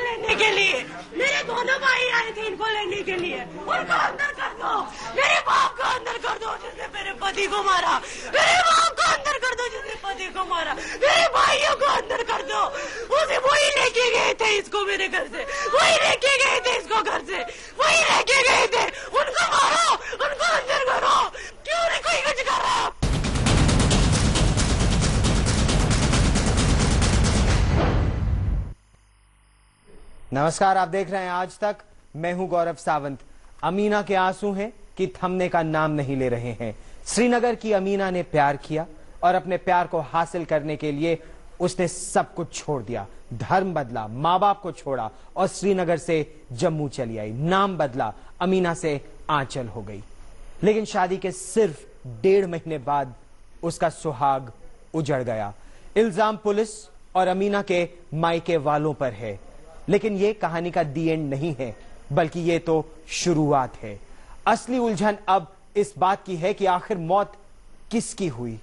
लेने के लिए। मेरे दोनों भाई आए थे इनको लेने के लिए। उनको अंदर कर दो, मेरे बाप को अंदर कर दो जिसने मेरे पति को मारा। मेरे बाप को अंदर कर दो जिसने पति को मारा। मेरे भाइयों को अंदर कर दो। उसे वही लेके गए थे इसको मेरे घर से, वही लेके गए थे इसको घर से, वही लेके गए थे। उनको मारो, उनको अंदर करो। क्यों नहीं कोई कुछ कर रहा? नमस्कार, आप देख रहे हैं आज तक। मैं हूं गौरव सावंत। अमीना के आंसू हैं कि थमने का नाम नहीं ले रहे हैं। श्रीनगर की अमीना ने प्यार किया और अपने प्यार को हासिल करने के लिए उसने सब कुछ छोड़ दिया। धर्म बदला, माँ बाप को छोड़ा और श्रीनगर से जम्मू चली आई। नाम बदला, अमीना से आंचल हो गई। लेकिन शादी के सिर्फ 1.5 महीने बाद उसका सुहाग उजड़ गया। इल्जाम पुलिस और अमीना के मायके वालों पर है। लेकिन ये कहानी का दी एंड नहीं है, बल्कि ये तो शुरुआत है। असली उलझन अब इस बात की है कि आखिर मौत किसकी हुई।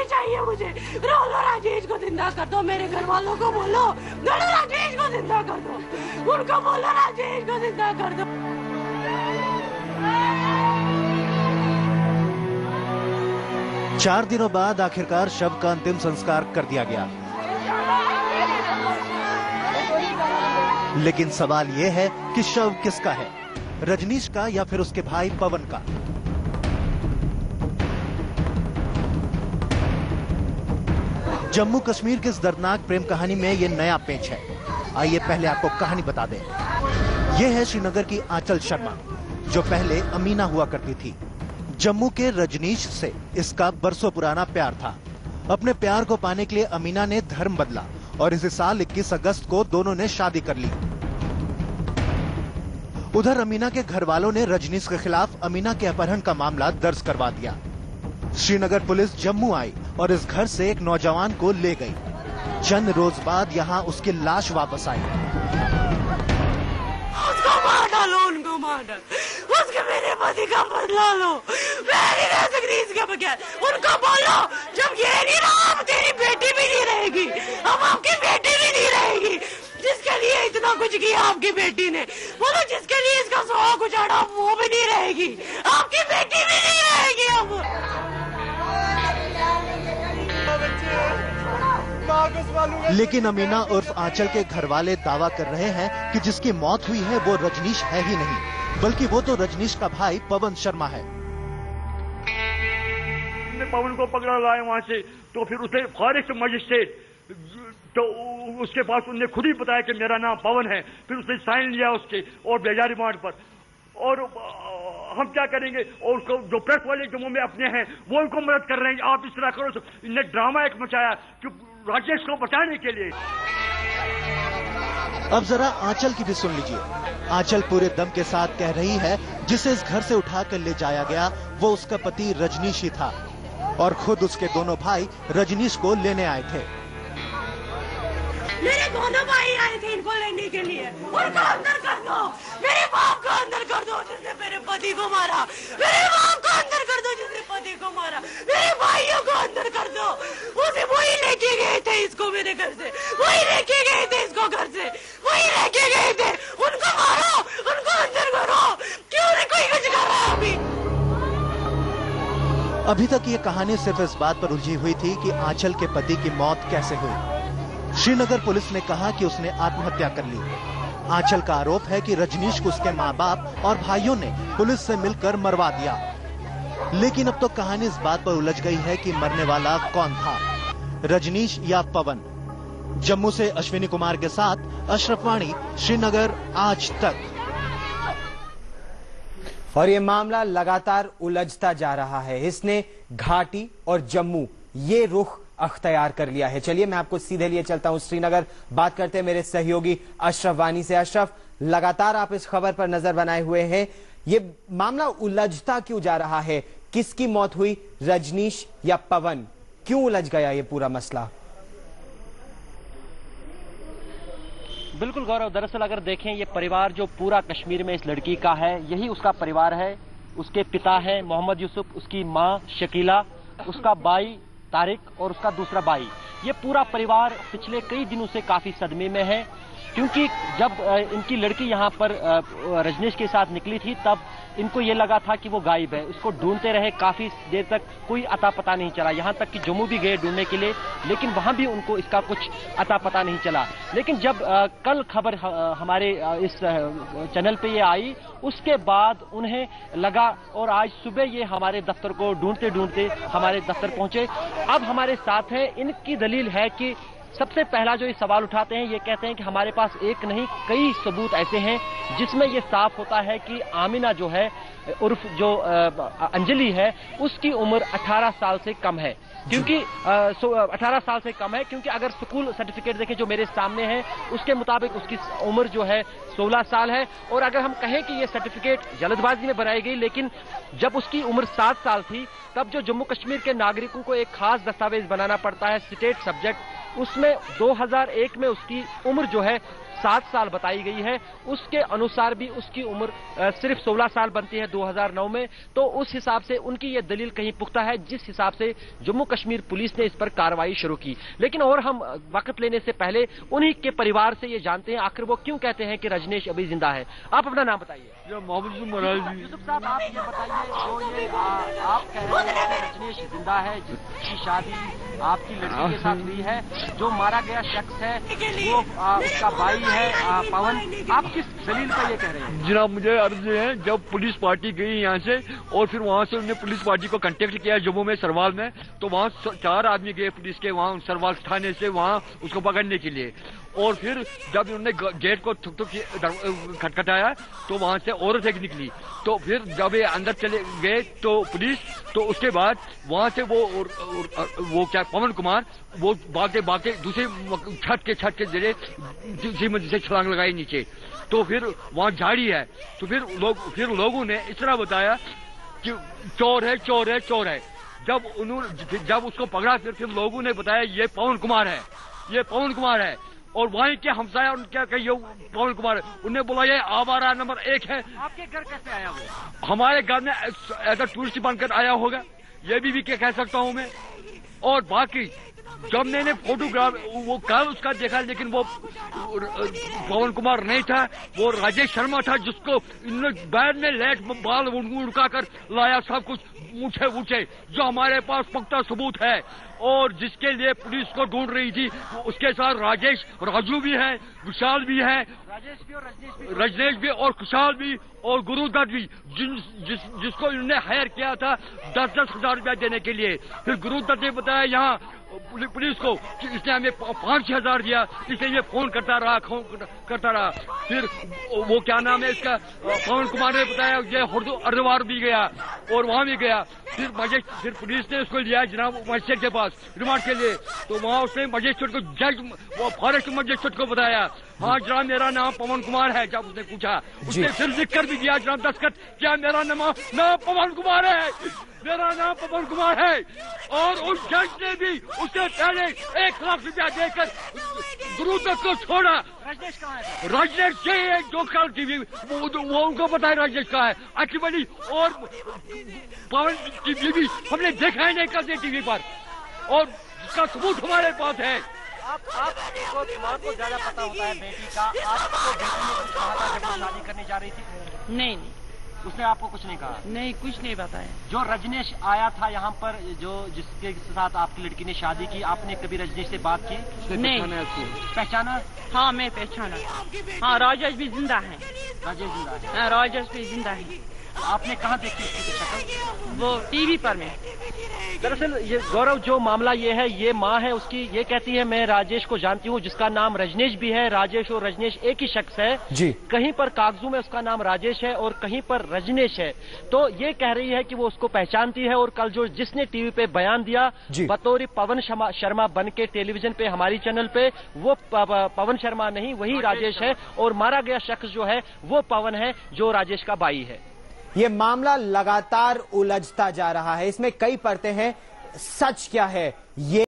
चाहिए मुझे, रोलो राजेश को जिंदा कर दो। मेरे घर वालों को बोलो राजेश को जिंदा कर दो। उनको बोलो राजेश को जिंदा कर दो। चार दिनों बाद आखिरकार शव का अंतिम संस्कार कर दिया गया। लेकिन सवाल यह है कि शव किसका है, रजनीश का या फिर उसके भाई पवन का। जम्मू कश्मीर की इस दर्दनाक प्रेम कहानी में ये नया पेच है। आइए पहले आपको कहानी बता दें। यह है श्रीनगर की आंचल शर्मा, जो पहले अमीना हुआ करती थी। जम्मू के रजनीश से इसका बरसों पुराना प्यार था। अपने प्यार को पाने के लिए अमीना ने धर्म बदला और इसी साल 21 अगस्त को दोनों ने शादी कर ली। उधर अमीना के घर वालों ने रजनीश के खिलाफ अमीना के अपहरण का मामला दर्ज करवा दिया। श्रीनगर पुलिस जम्मू आई और इस घर से एक नौजवान को ले गई। चंद रोज बाद यहाँ उसकी लाश वापस आई। उसको मार डालो, उनको मार डालो, उसके मेरे पति का बदला लो। मैं नहीं रह सकती इसके बगैर। उनको बोलो जब ये नहीं रहा अब तेरी बेटी भी नहीं रहेगी, अब आपकी बेटी भी नहीं रहेगी। जिसके लिए इतना कुछ किया आपकी बेटी ने, बोलो जिसके लिए इसका सुहाग उजाड़ा वो भी नहीं रहेगी, आपकी बेटी भी नहीं रहेगी। अब लेकिन अमीना उर्फ आंचल के घर वाले दावा कर रहे हैं कि जिसकी मौत हुई है वो रजनीश है ही नहीं, बल्कि वो तो रजनीश का भाई पवन शर्मा है। पवन को पकड़ा लाए वहां से, तो फिर उसे फॉरेस्ट मजिस्ट्रेट, तो उसके पास उन्हें खुद ही बताया कि मेरा नाम पवन है। फिर उसने साइन लिया उसके और भेजा रिमांड पर। और हम क्या करेंगे? और उसको जो प्रेस वाले जम्मू में अपने हैं वो उनको मदद कर रहे हैं, आप इस तरह करो। इन्हें ड्रामा एक मचाया कि राजेश को बचाने के लिए। अब जरा आंचल की भी सुन लीजिए। आंचल पूरे दम के साथ कह रही है जिसे इस घर से उठाकर ले जाया गया वो उसका पति रजनीश ही था और खुद उसके दोनों भाई रजनीश को लेने आए थे। मेरे दोनों भाई आए थे इनको लेने के लिए। उनको अंदर कर दो, मेरे बाप को अंदर कर दो जिसने मेरे पति को मारा। मेरे बाप को अंदर कर दो जिसने पति को मारा। मेरे भाइयों को अंदर कर दो। उसे वही लेके गए थे इसको मेरे घर से, वही लेके गए थे इसको घर से, वही लेके गए थे। उनको मारो, उनको अंदर करो। क्यों नहीं कोई कुछ कर रहा अभी? अभी तक ये कहानी सिर्फ इस बात पर उलझी हुई थी कि आंचल के पति की मौत कैसे हुई। श्रीनगर पुलिस ने कहा कि उसने आत्महत्या कर ली। आंचल का आरोप है कि रजनीश को उसके माँ बाप और भाइयों ने पुलिस से मिलकर मरवा दिया। लेकिन अब तो कहानी इस बात पर उलझ गई है कि मरने वाला कौन था, रजनीश या पवन। जम्मू से अश्विनी कुमार के साथ अशरफ वाणी, श्रीनगर आज तक। और ये मामला लगातार उलझता जा रहा है। इसने घाटी और जम्मू ये रुख अख्तियार कर लिया है। चलिए मैं आपको सीधे लिए चलता हूं श्रीनगर। बात करते हैं मेरे सहयोगी अशरफ वानी से। अशरफ, लगातार आप इस खबर पर नजर बनाए हुए हैं। ये मामला उलझता क्यों जा रहा है? किसकी मौत हुई, रजनीश या पवन? क्यों उलझ गया ये पूरा मसला? बिल्कुल गौरव, दरअसल अगर देखें ये परिवार जो पूरा कश्मीर में इस लड़की का है, यही उसका परिवार है। उसके पिता है मोहम्मद यूसुफ, उसकी माँ शकीला, उसका भाई तारिक और उसका दूसरा भाई। ये पूरा परिवार पिछले कई दिनों से काफी सदमे में है, क्योंकि जब इनकी लड़की यहाँ पर रजनीश के साथ निकली थी तब इनको ये लगा था कि वो गायब है। उसको ढूंढते रहे काफी देर तक, कोई अता पता नहीं चला। यहाँ तक कि जम्मू भी गए ढूंढने के लिए, लेकिन वहां भी उनको इसका कुछ अता पता नहीं चला। लेकिन जब कल खबर हमारे इस चैनल पे ये आई, उसके बाद उन्हें लगा और आज सुबह ये हमारे दफ्तर को ढूंढते ढूंढते हमारे दफ्तर पहुंचे। अब हमारे साथ है, इनकी दलील है कि सबसे पहला जो ये सवाल उठाते हैं, ये कहते हैं कि हमारे पास एक नहीं कई सबूत ऐसे हैं जिसमें ये साफ होता है कि आमिना जो है उर्फ जो अंजलि है, उसकी उम्र 18 साल से कम है। क्योंकि 18 साल से कम है, क्योंकि अगर स्कूल सर्टिफिकेट देखें जो मेरे सामने है, उसके मुताबिक उसकी उम्र जो है 16 साल है। और अगर हम कहें कि ये सर्टिफिकेट जल्दबाजी में बनाई गई, लेकिन जब उसकी उम्र 7 साल थी तब जो जम्मू कश्मीर के नागरिकों को एक खास दस्तावेज बनाना पड़ता है, स्टेट सब्जेक्ट, उसमें 2001 में उसकी उम्र जो है 7 साल बताई गई है। उसके अनुसार भी उसकी उम्र सिर्फ 16 साल बनती है 2009 में। तो उस हिसाब से उनकी ये दलील कहीं पुख्ता है, जिस हिसाब से जम्मू कश्मीर पुलिस ने इस पर कार्रवाई शुरू की। लेकिन और हम वक्त लेने से पहले उन्हीं के परिवार से ये जानते हैं आखिर वो क्यों कहते हैं कि रजनीश अभी जिंदा है। आप अपना नाम बताइए। मोहम्मद यूसुफ यूसुफ साहब, आप ये बताइए, जो ये आप कह रहे हैं कि रजनीश जिंदा है, जिसकी शादी आपकी लड़की के साथ हुई है, जो मारा गया शख्स है वो उसका भाई है पवन, आप किस दलील पर ये कह रहे हैं? जनाब, मुझे अर्ज है, जब पुलिस पार्टी गई यहाँ से और फिर वहाँ से उन्होंने पुलिस पार्टी को कांटेक्ट किया जम्मू में सरवाल में, तो वहाँ 4 आदमी गए पुलिस के वहाँ सरवाल थाने से वहाँ उसको पकड़ने के लिए। और फिर जब उन्होंने गेट को थुक खटखटाया तो वहाँ से औरत एक निकली। तो फिर जब ये अंदर चले गए तो पुलिस, तो उसके बाद वहाँ से वो क्या पवन कुमार वो भागते भागते दूसरे छत के जरिए दूसरी मंजिल से छलांग लगाई नीचे। तो फिर वहाँ झाड़ी है, तो फिर लोगों ने इस तरह बताया कि चोर है चोर है चोर है। जब उसको पकड़ा फिर लोगों ने बताया ये पवन कुमार है, ये पवन कुमार है। और वहीं के हमसाया उनके कहिए पवन कुमार, उन्हें बोला ये आवारा नंबर 1 है। आपके घर कैसे आया वो? हमारे घर में एज टूरिस्ट बनकर आया होगा, ये भी कह सकता हूँ मैं। और बाकी जब मैंने फोटोग्राफ वो कल उसका देखा, लेकिन वो पवन कुमार नहीं था, वो राजेश शर्मा था, जिसको इन्होंने बैड में लेट बाल उड़का कर लाया, सब कुछ ऊंचे जो हमारे पास पक्का सबूत है। और जिसके लिए पुलिस को ढूंढ रही थी, उसके साथ राजू भी है, विशाल भी है, रजनीश भी और कुशाल भी और गुरुदत्त भी, जिसको इन्होंने हायर किया था 10-10 हजार रुपया देने के लिए। फिर गुरुदत्त ने बताया यहाँ पुलिस को कि इसने हमें 5-6 हजार दिया, इसलिए ये फोन करता रहा। फिर वो क्या नाम है इसका, पवन कुमार ने बताया ये हरिद्वार भी गया और वहां भी गया। फिर पुलिस ने उसको लिया जनाब मजिस्ट्रेट के पास रिमांड के लिए। तो वहाँ उसने मजिस्ट्रेट को वो फॉरेस्ट मजिस्ट्रेट को बताया, हाँ जनाब मेरा नाम पवन कुमार है। जब उसने पूछा, उसने फिर लिख कर भी दिया जनाब दस्तखत, क्या मेरा नाम पवन कुमार है, मेरा नाम पवन कुमार है। और उस जज ने भी उससे पहले 1 लाख रुपया देकर गुरुदत्त को छोड़ा। रजनीश कहाँ है? रजनीश है जो कल टीवी वो उनको पता है रजनीश कहाँ है। अखिल और पवन की बीवी हमने देखा ही नहीं करते टीवी पर, और जिसका सबूत हमारे पास है। आपको माँ को ज्यादा पता होता है बेटी का, आपको बेटी ने कुछ कहा था जब शादी करने जा रही थी? नहीं, उसने आपको कुछ नहीं कहा? नहीं, कुछ नहीं बताया। जो रजनीश आया था यहाँ पर, जिसके साथ आपकी लड़की ने शादी की, आपने कभी रजनीश से बात की? नहीं। पहचाना? हाँ, मैं पहचाना। हाँ, राजेश भी जिंदा है। राजेश जिंदा है? हाँ, राजेश भी जिंदा है। आपने कहाँ देखी उसकी शक्ल? वो टीवी पर में। दरअसल ये गौरव, जो मामला ये है, ये माँ है उसकी, ये कहती है मैं राजेश को जानती हूँ, जिसका नाम रजनीश भी है। राजेश और रजनीश एक ही शख्स है जी। कहीं पर कागजों में उसका नाम राजेश है और कहीं पर रजनीश है। तो ये कह रही है कि वो उसको पहचानती है। और कल जो जिसने टीवी पे बयान दिया बतौर पवन शर्मा बन के टेलीविजन पे हमारी चैनल पे, वो पवन शर्मा नहीं, वही राजेश है। और मारा गया शख्स जो है वो पवन है, जो राजेश का भाई है। ये मामला लगातार उलझता जा रहा है, इसमें कई परतें हैं। सच क्या है ये